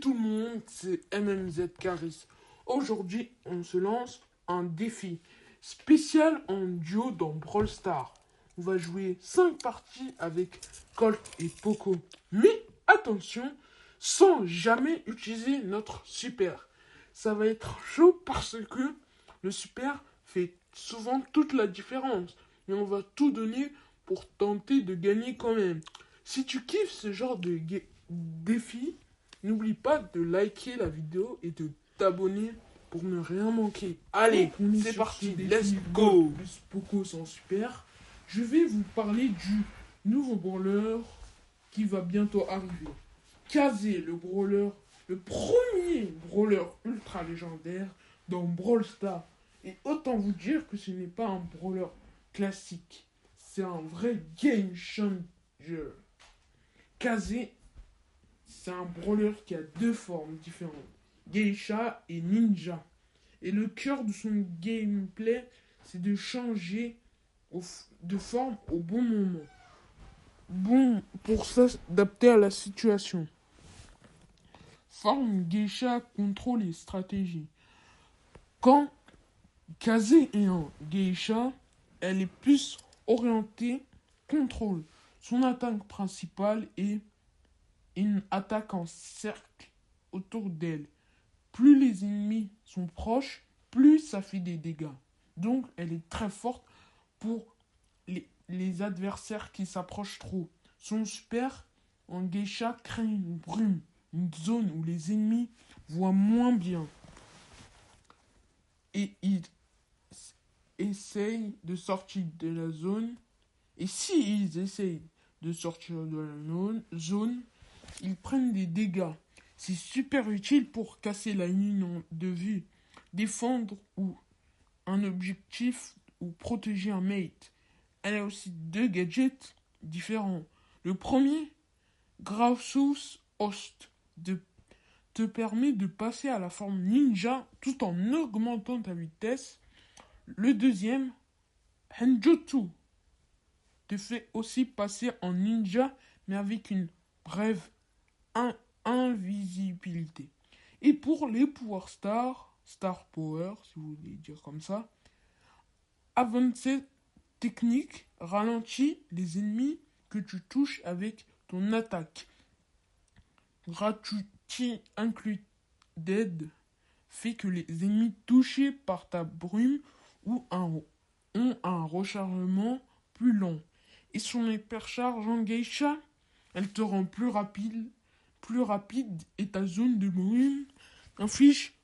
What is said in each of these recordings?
tout le monde, c'est MMZ Caris. Aujourd'hui, on se lance un défi spécial en duo dans Brawl Stars. On va jouer 5 parties avec Colt et Poco. Mais attention, sans jamais utiliser notre super. Ça va être chaud parce que le super fait souvent toute la différence. Et on va tout donner pour tenter de gagner quand même. Si tu kiffes ce genre de défi, n'oublie pas de liker la vidéo et de t'abonner pour ne rien manquer. Allez, c'est parti, let's go. Plus Poco sans super. Je vais vous parler du nouveau brawler qui va bientôt arriver. Kazé, le brawler, le premier brawler ultra légendaire dans Brawl Stars. Et autant vous dire que ce n'est pas un brawler classique. C'est un vrai game changer. Kazé, c'est un brawler qui a deux formes différentes, Geisha et Ninja. Et le cœur de son gameplay, c'est de changer de forme au bon moment. Bon, pour s'adapter à la situation. Forme Geisha, contrôle et stratégie. Quand Kazé est en Geisha, elle est plus orientée contrôle. Son attaque principale est une attaque en cercle autour d'elle. Plus les ennemis sont proches, plus ça fait des dégâts. Donc, elle est très forte pour les adversaires qui s'approchent trop. Son super en geisha crée une brume, une zone où les ennemis voient moins bien. Et ils essayent de sortir de la zone. Et s'ils essayent de sortir de la zone, ils prennent des dégâts. C'est super utile pour casser la ligne de vue, défendre ou un objectif ou protéger un mate. Elle a aussi deux gadgets différents. Le premier, Grausus Host, te permet de passer à la forme ninja tout en augmentant ta vitesse. Le deuxième, Henjutsu, te fait aussi passer en ninja mais avec une brève invisibilité. Et pour les pouvoirs Star Power, si vous voulez dire comme ça, Avancée technique ralentit les ennemis que tu touches avec ton attaque. Gratuity Included fait que les ennemis touchés par ta brume ont un rechargement plus long. Et son hypercharge en geisha, elle te rend plus rapide et ta zone de brume inflige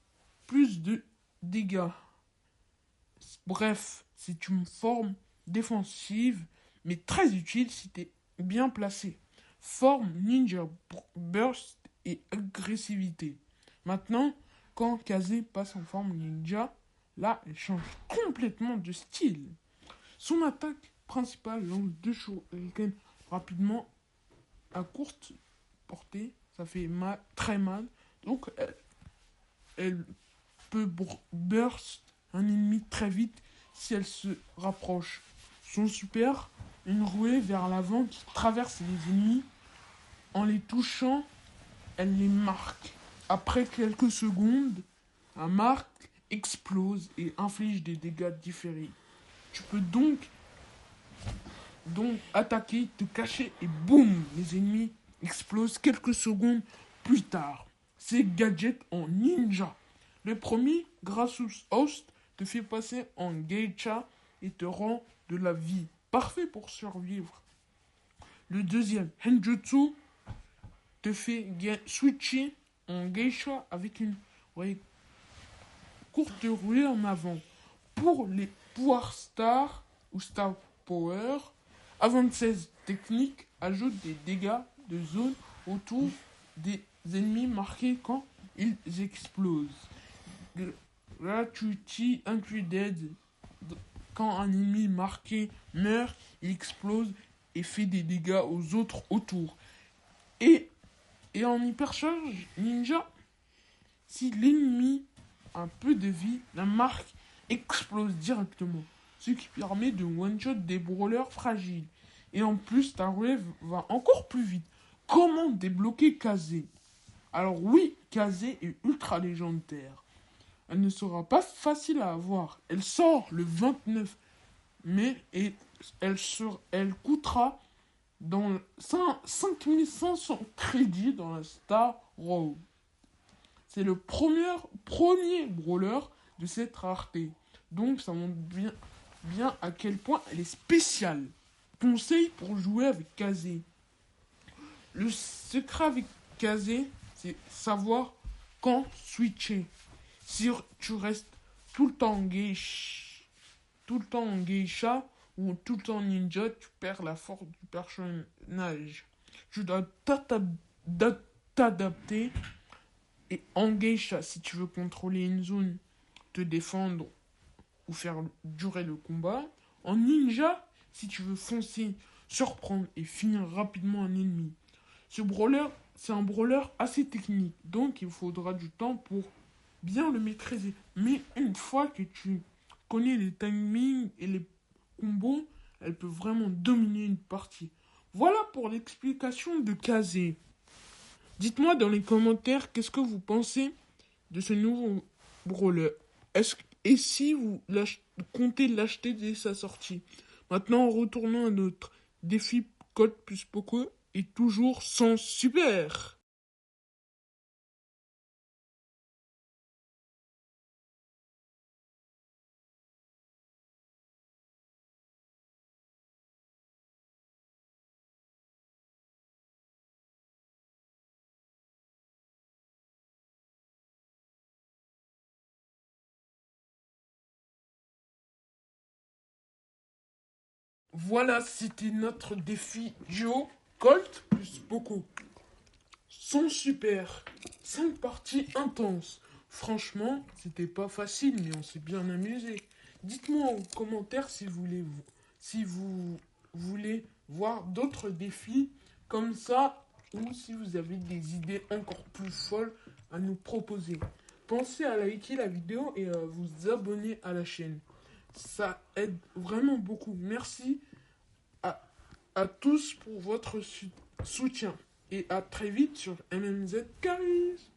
plus de dégâts. Bref, c'est une forme défensive, mais très utile si t'es bien placé. Forme Ninja Burst et agressivité. Maintenant, quand Kazé passe en forme Ninja, là, elle change complètement de style. Son attaque principale lance deux shurikens rapidement à courte portée. Ça fait très mal. Donc, elle peut burst un ennemi très vite si elle se rapproche. Son super, une rouée vers l'avant qui traverse les ennemis. En les touchant, elle les marque. Après quelques secondes, la marque explose et inflige des dégâts différés. Tu peux donc attaquer, te cacher et boum, les ennemis explosent quelques secondes plus tard. C'est gadget en ninja. Le premier, Grausus Host, te fait passer en geisha et te rend de la vie. Parfait pour survivre. Le deuxième, Henjutsu, te fait switcher en geisha avec une courte ruée en avant. Pour les pouvoirs Star ou Star Power, Avancée technique ajoute des dégâts de zone autour des ennemis marqués quand ils explosent. Gratuity Included, quand un ennemi marqué meurt, il explose et fait des dégâts aux autres autour. Et en hypercharge ninja, si l'ennemi a un peu de vie, la marque explose directement, ce qui permet de one-shot des brawlers fragiles. Et en plus, ta wave va encore plus vite. Comment débloquer Kazé? Alors oui, Kazé est ultra légendaire. Elle ne sera pas facile à avoir. Elle sort le 29 mai et elle coûtera dans 5500 crédits dans la Star Row. C'est le premier brawler de cette rareté. Donc ça montre bien à quel point elle est spéciale. Conseil pour jouer avec Kazé. Le secret avec Kazé, c'est savoir quand switcher. Si tu restes tout le temps en geisha ou tout le temps ninja, tu perds la force du personnage. Tu dois t'adapter. Et en geisha, si tu veux contrôler une zone, te défendre ou faire durer le combat. En ninja, si tu veux foncer, surprendre et finir rapidement un ennemi. Ce brawler, c'est un brawler assez technique, donc il faudra du temps pour bien le maîtriser. Mais une fois que tu connais les timings et les combos, elle peut vraiment dominer une partie. Voilà pour l'explication de Kazé. Dites-moi dans les commentaires qu'est-ce que vous pensez de ce nouveau brawler. Et si vous comptez l'acheter dès sa sortie. Maintenant, retournons à notre défi Colt plus Poco et toujours sans super. Voilà, c'était notre défi duo Colt plus Poco. Son super. 5 parties intenses. Franchement, c'était pas facile, mais on s'est bien amusé. Dites-moi en commentaire si vous voulez voir d'autres défis comme ça ou si vous avez des idées encore plus folles à nous proposer. Pensez à liker la vidéo et à vous abonner à la chaîne. Ça aide vraiment beaucoup. Merci à, à tous pour votre soutien. Et à très vite sur MMZ Caris.